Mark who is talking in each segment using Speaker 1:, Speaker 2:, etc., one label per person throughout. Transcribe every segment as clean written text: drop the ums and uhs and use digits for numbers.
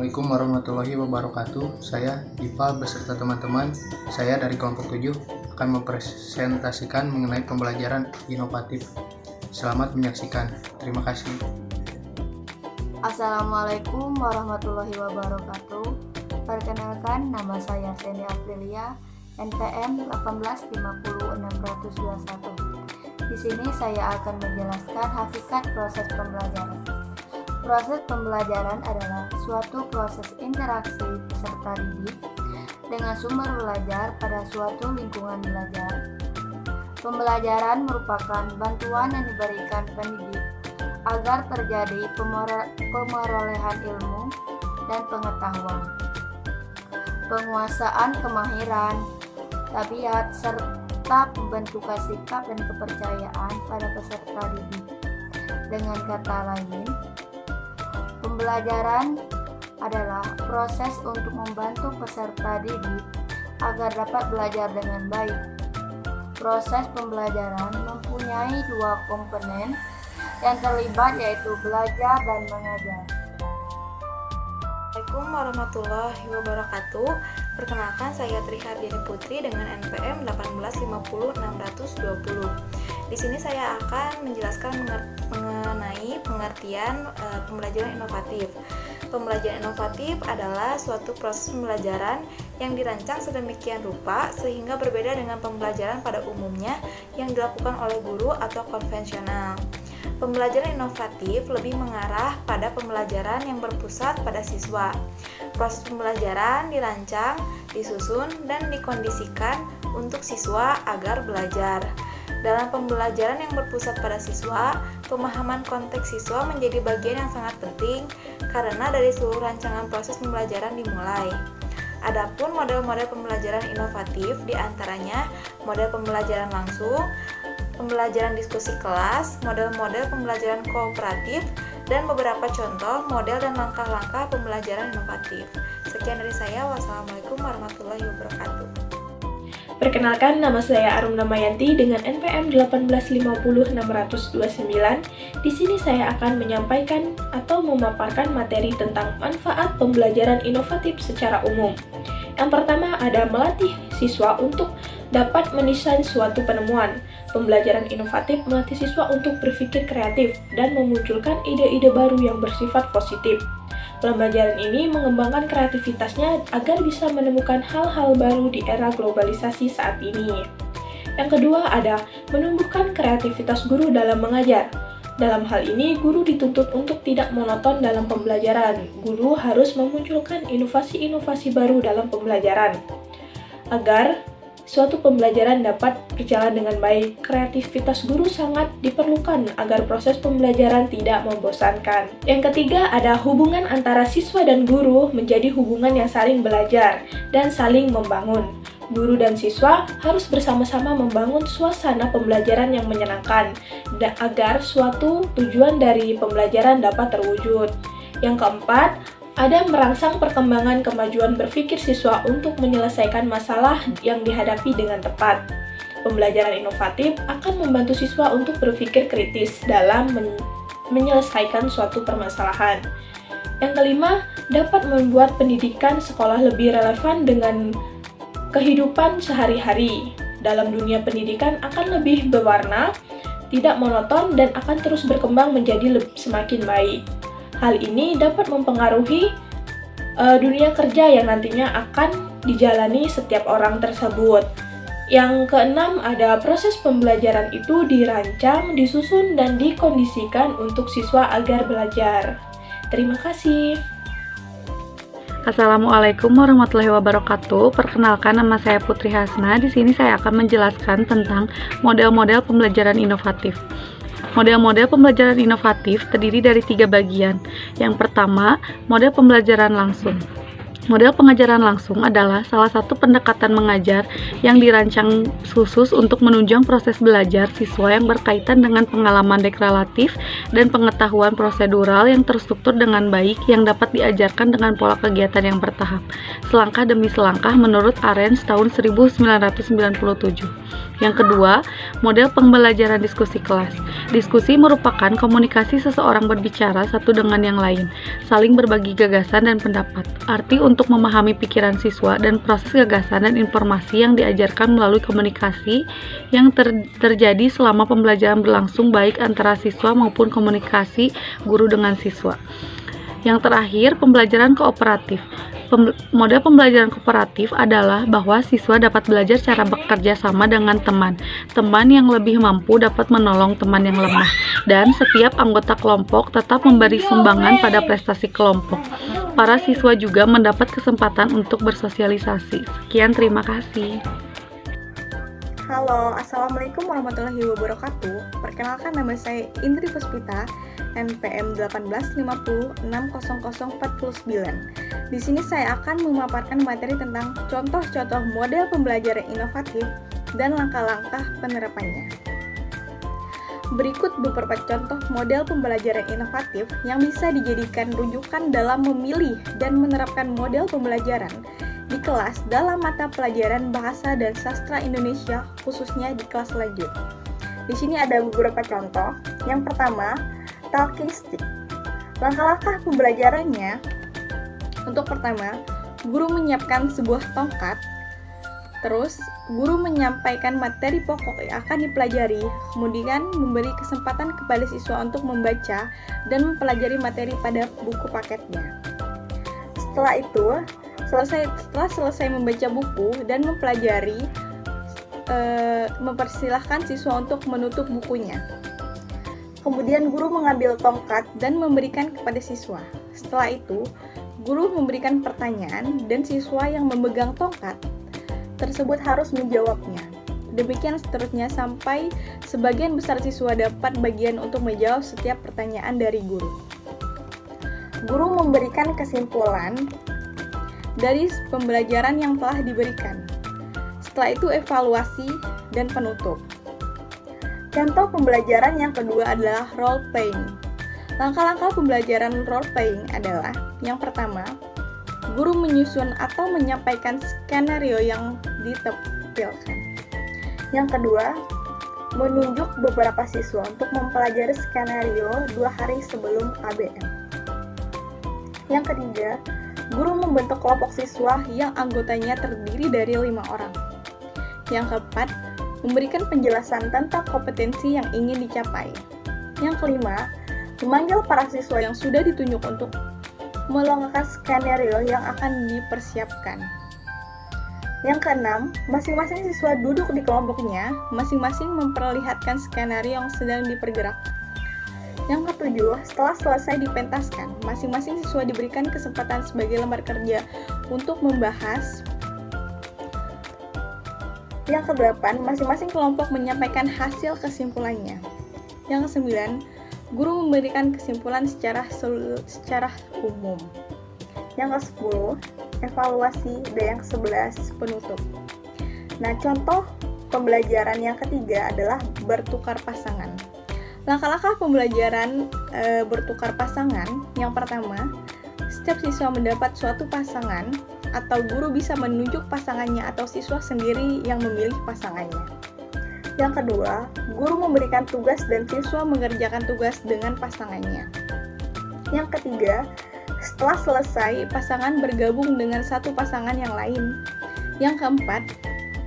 Speaker 1: Assalamualaikum warahmatullahi wabarakatuh. Saya Diva beserta teman-teman saya dari kelompok 7 akan mempresentasikan mengenai pembelajaran inovatif. Selamat menyaksikan. Terima kasih.
Speaker 2: Assalamualaikum warahmatullahi wabarakatuh. Perkenalkan, nama saya Seni Aprilia, NPM 1850621. Di sini saya akan menjelaskan hakikat proses pembelajaran. Proses pembelajaran adalah suatu proses interaksi peserta didik dengan sumber belajar pada suatu lingkungan belajar. Pembelajaran merupakan bantuan yang diberikan pendidik agar terjadi pemerolehan ilmu dan pengetahuan, penguasaan kemahiran, tabiat, serta pembentukan sikap dan kepercayaan pada peserta didik. Dengan kata lain, pembelajaran adalah proses untuk membantu peserta didik agar dapat belajar dengan baik. Proses pembelajaran mempunyai dua komponen yang terlibat, yaitu belajar dan mengajar.
Speaker 3: Assalamualaikum warahmatullahi wabarakatuh. Perkenalkan, saya Tri Hardiani Putri dengan NPM 1850620. Di sini saya akan menjelaskan mengenai pengertian pembelajaran inovatif. Pembelajaran inovatif adalah suatu proses pembelajaran yang dirancang sedemikian rupa sehingga berbeda dengan pembelajaran pada umumnya yang dilakukan oleh guru atau konvensional. Pembelajaran inovatif lebih mengarah pada pembelajaran yang berpusat pada siswa. Proses pembelajaran dirancang, disusun, dan dikondisikan untuk siswa agar belajar. Dalam pembelajaran yang berpusat pada siswa, pemahaman konteks siswa menjadi bagian yang sangat penting karena dari seluruh rancangan proses pembelajaran dimulai. Adapun model-model pembelajaran inovatif diantaranya model pembelajaran langsung, pembelajaran diskusi kelas, model-model pembelajaran kooperatif, dan beberapa contoh model dan langkah-langkah pembelajaran inovatif. Sekian dari saya. Wassalamualaikum warahmatullahi wabarakatuh.
Speaker 4: Perkenalkan, nama saya Arum Damayanti dengan NPM 1850629. Di sini saya akan menyampaikan atau memaparkan materi tentang manfaat pembelajaran inovatif secara umum. Yang pertama ada melatih siswa untuk dapat mendesain suatu penemuan. Pembelajaran inovatif melatih siswa untuk berpikir kreatif dan memunculkan ide-ide baru yang bersifat positif. Pembelajaran ini mengembangkan kreativitasnya agar bisa menemukan hal-hal baru di era globalisasi saat ini. Yang kedua ada menumbuhkan kreativitas guru dalam mengajar. Dalam hal ini, guru dituntut untuk tidak monoton dalam pembelajaran. Guru harus memunculkan inovasi-inovasi baru dalam pembelajaran. Agar suatu pembelajaran dapat berjalan dengan baik, kreativitas guru sangat diperlukan agar proses pembelajaran tidak membosankan. Yang ketiga, ada hubungan antara siswa dan guru menjadi hubungan yang saling belajar dan saling membangun. Guru dan siswa harus bersama-sama membangun suasana pembelajaran yang menyenangkan agar suatu tujuan dari pembelajaran dapat terwujud. Yang keempat, ada merangsang perkembangan kemajuan berpikir siswa untuk menyelesaikan masalah yang dihadapi dengan tepat. Pembelajaran inovatif akan membantu siswa untuk berpikir kritis dalam menyelesaikan suatu permasalahan. Yang kelima, dapat membuat pendidikan sekolah lebih relevan dengan kehidupan sehari-hari. Dalam dunia pendidikan akan lebih berwarna, tidak monoton, dan akan terus berkembang menjadi semakin baik. Hal ini dapat mempengaruhi dunia kerja yang nantinya akan dijalani setiap orang tersebut. Yang keenam, ada proses pembelajaran itu dirancang, disusun, dan dikondisikan untuk siswa agar belajar. Terima kasih.
Speaker 5: Assalamualaikum warahmatullahi wabarakatuh. Perkenalkan, nama saya Putri Hasna. Di sini saya akan menjelaskan tentang model-model pembelajaran inovatif. Model-model pembelajaran inovatif terdiri dari 3 bagian. Yang pertama, model pembelajaran langsung. Model pengajaran langsung adalah salah satu pendekatan mengajar yang dirancang khusus untuk menunjang proses belajar siswa yang berkaitan dengan pengalaman deklaratif dan pengetahuan prosedural yang terstruktur dengan baik yang dapat diajarkan dengan pola kegiatan yang bertahap, selangkah demi selangkah menurut Arens tahun 1997. Yang kedua, model pembelajaran diskusi kelas. Diskusi merupakan komunikasi seseorang berbicara satu dengan yang lain, saling berbagi gagasan dan pendapat. Arti untuk memahami pikiran siswa dan proses gagasan dan informasi yang diajarkan melalui komunikasi yang terjadi selama pembelajaran berlangsung baik antara siswa maupun komunikasi guru dengan siswa. Yang terakhir, pembelajaran kooperatif. Model pembelajaran kooperatif adalah bahwa siswa dapat belajar cara bekerja sama dengan teman. Teman yang lebih mampu dapat menolong teman yang lemah, dan setiap anggota kelompok tetap memberi sumbangan pada prestasi kelompok. Para siswa juga mendapat kesempatan untuk bersosialisasi. Sekian, terima kasih.
Speaker 3: Halo, Assalamualaikum warahmatullahi wabarakatuh. Perkenalkan, nama saya Indri Puspita, NPM 185060049. Di sini saya akan memaparkan materi tentang contoh-contoh model pembelajaran inovatif dan langkah-langkah penerapannya. Berikut beberapa contoh model pembelajaran inovatif yang bisa dijadikan rujukan dalam memilih dan menerapkan model pembelajaran di kelas dalam mata pelajaran Bahasa dan Sastra Indonesia, khususnya di kelas lanjut. Di sini ada beberapa contoh. Yang pertama, talking stick. Langkah-langkah pembelajarannya, untuk pertama, guru menyiapkan sebuah tongkat. Terus, guru menyampaikan materi pokok yang akan dipelajari, kemudian memberi kesempatan kepada siswa untuk membaca dan mempelajari materi pada buku paketnya. Setelah itu, setelah selesai membaca buku dan mempelajari, mempersilahkan siswa untuk menutup bukunya. Kemudian guru mengambil tongkat dan memberikan kepada siswa. Setelah itu, guru memberikan pertanyaan dan siswa yang memegang tongkat tersebut harus menjawabnya. Demikian seterusnya sampai sebagian besar siswa dapat bagian untuk menjawab setiap pertanyaan dari guru. Guru memberikan kesimpulan dari pembelajaran yang telah diberikan. Setelah itu evaluasi dan penutup. Contoh pembelajaran yang kedua adalah role playing. Langkah-langkah pembelajaran role playing adalah: yang pertama, guru menyusun atau menyampaikan skenario yang ditampilkan. Yang kedua, menunjuk beberapa siswa untuk mempelajari skenario 2 hari sebelum KBM. Yang ketiga, guru membentuk kelompok siswa yang anggotanya terdiri dari 5 orang. Yang keempat, memberikan penjelasan tentang kompetensi yang ingin dicapai. Yang kelima, memanggil para siswa yang sudah ditunjuk untuk melengkapi skenario yang akan dipersiapkan. Yang keenam, masing-masing siswa duduk di kelompoknya, masing-masing memperlihatkan skenario yang sedang dipergerakkan. Yang ketujuh, setelah selesai dipentaskan, masing-masing siswa diberikan kesempatan sebagai lembar kerja untuk membahas. Yang kedelapan, masing-masing kelompok menyampaikan hasil kesimpulannya. Yang kesembilan, guru memberikan kesimpulan secara umum. Yang ke-10, evaluasi, dan yang ke-11, penutup. Nah, contoh pembelajaran yang ketiga adalah bertukar pasangan. Langkah-langkah pembelajaran bertukar pasangan. Yang pertama, setiap siswa mendapat suatu pasangan, atau guru bisa menunjuk pasangannya atau siswa sendiri yang memilih pasangannya. Yang kedua, guru memberikan tugas dan siswa mengerjakan tugas dengan pasangannya. Yang ketiga, setelah selesai, pasangan bergabung dengan satu pasangan yang lain. Yang keempat,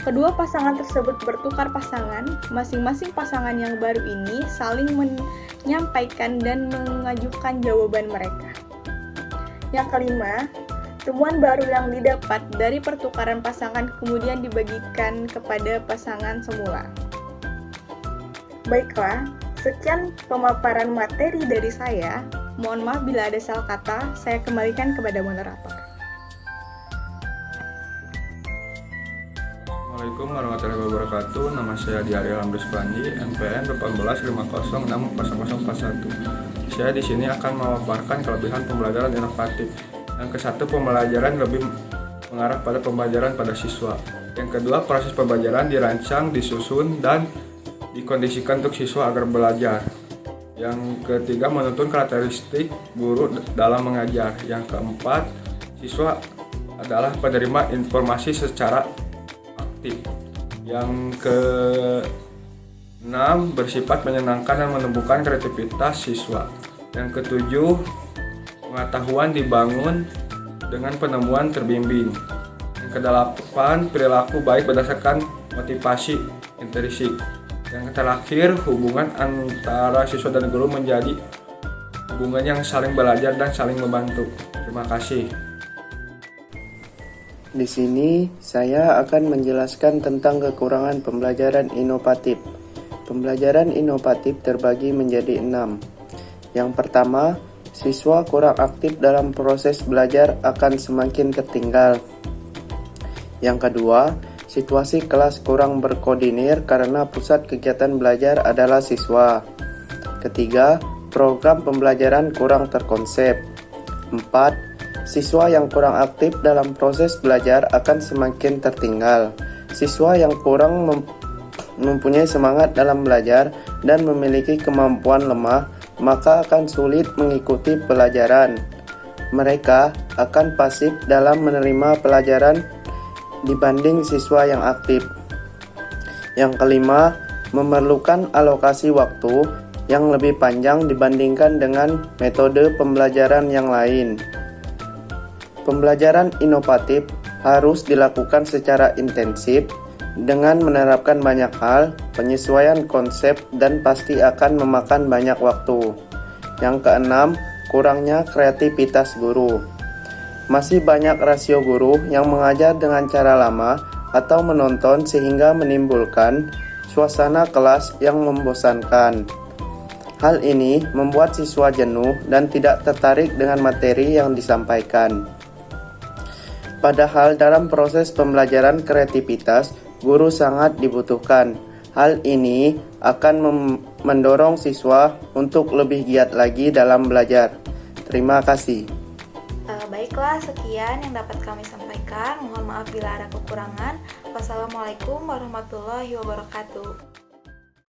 Speaker 3: kedua pasangan tersebut bertukar pasangan, masing-masing pasangan yang baru ini saling menyampaikan dan mengajukan jawaban mereka. Yang kelima, temuan baru yang didapat dari pertukaran pasangan kemudian dibagikan kepada pasangan semula. Baiklah, sekian pemaparan materi dari saya. Mohon maaf bila ada salah kata, saya kembalikan kepada moderator.
Speaker 6: Assalamualaikum warahmatullahi wabarakatuh. Nama saya Diari Alhamdus Pandi, NPM 185060041. Saya di sini akan memaparkan kelebihan pembelajaran inovatif. Yang ke-1, pembelajaran lebih mengarah pada pembelajaran pada siswa. Yang kedua, proses pembelajaran dirancang, disusun, dan dikondisikan untuk siswa agar belajar. Yang ketiga, menuntun karakteristik guru dalam mengajar. Yang keempat, siswa adalah penerima informasi secara aktif. Yang ke-6, bersifat menyenangkan dan menumbuhkan kreativitas siswa. Yang ke-7, pengetahuan dibangun dengan penemuan terbimbing. Yang ke-8, perilaku baik berdasarkan motivasi intrinsik. Yang terakhir, hubungan antara siswa dan guru menjadi hubungan yang saling belajar dan saling membantu. Terima kasih.
Speaker 1: Di sini saya akan menjelaskan tentang kekurangan pembelajaran inovatif. Pembelajaran inovatif terbagi menjadi 6. Yang pertama, siswa kurang aktif dalam proses belajar akan semakin tertinggal. Yang kedua, situasi kelas kurang berkoordinir karena pusat kegiatan belajar adalah siswa. Ketiga, program pembelajaran kurang terkonsep. 4. Siswa yang kurang aktif dalam proses belajar akan semakin tertinggal. Siswa yang kurang mempunyai semangat dalam belajar dan memiliki kemampuan lemah, maka akan sulit mengikuti pelajaran. Mereka akan pasif dalam menerima pelajaran dibanding siswa yang aktif. Yang kelima, memerlukan alokasi waktu yang lebih panjang dibandingkan dengan metode pembelajaran yang lain. Pembelajaran inovatif harus dilakukan secara intensif dengan menerapkan banyak hal, penyesuaian konsep, dan pasti akan memakan banyak waktu. Yang keenam, kurangnya kreativitas guru. Masih banyak rasio guru yang mengajar dengan cara lama atau menonton sehingga menimbulkan suasana kelas yang membosankan. Hal ini membuat siswa jenuh dan tidak tertarik dengan materi yang disampaikan. Padahal dalam proses pembelajaran kreativitas, guru sangat dibutuhkan. Hal ini akan mendorong siswa untuk lebih giat lagi dalam belajar. Terima kasih.
Speaker 3: Baiklah, sekian yang dapat kami sampaikan. Mohon maaf bila ada kekurangan. Wassalamualaikum warahmatullahi wabarakatuh.